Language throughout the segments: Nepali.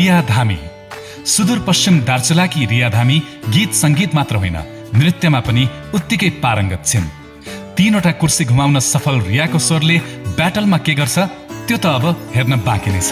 रिया धामी। सुदूरपश्चिम दार्चुलाकी रिया धामी गीत संगीत मात्र होइन, नृत्यमा पनि उत्तिकै पारङ्गत छिन्। 3वटा कुर्सी घुमाउन सफल रियाको स्वरले ब्याटलमा के गर्छ त्यो त अब हेर्न बाँकी नै छ।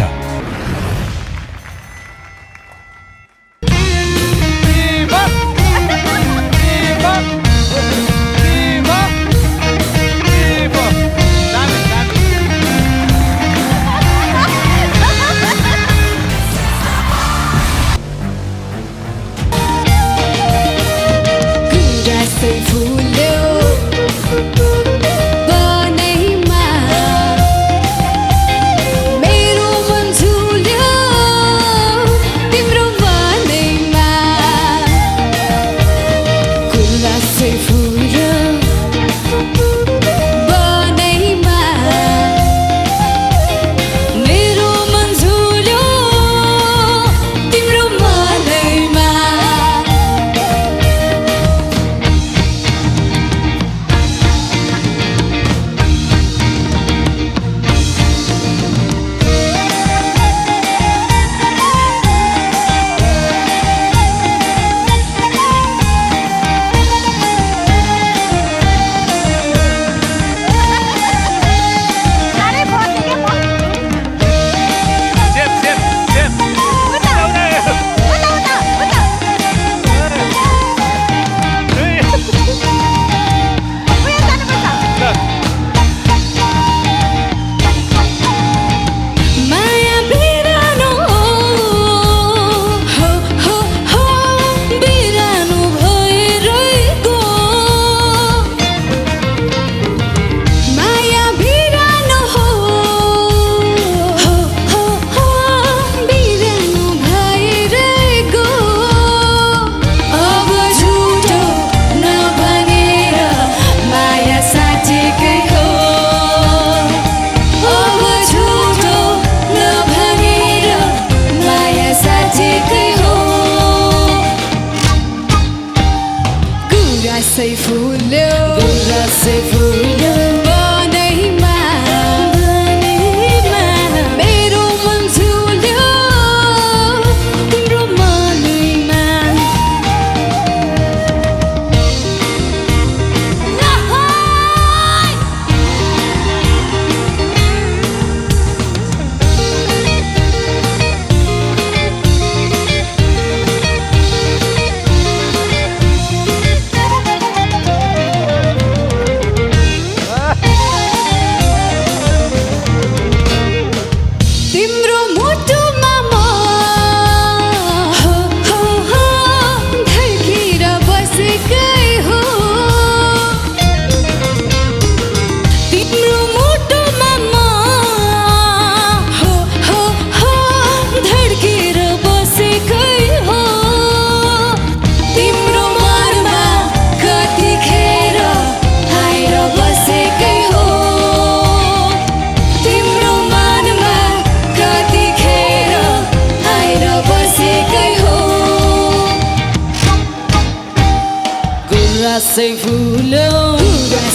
Say fulu,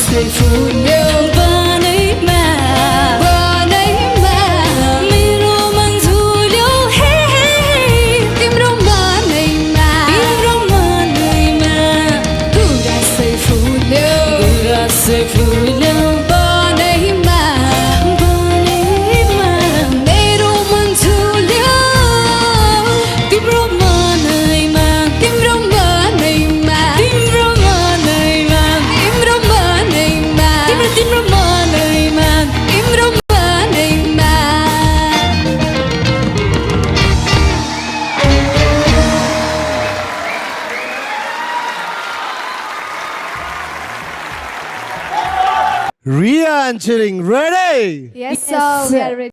say fulu, banayma, mero manzulyo, hey, timro manayma, say fulu, banayma, mero manzulyo, timro manayma, Riya and Chiring, ready? Yes, sir. We are ready.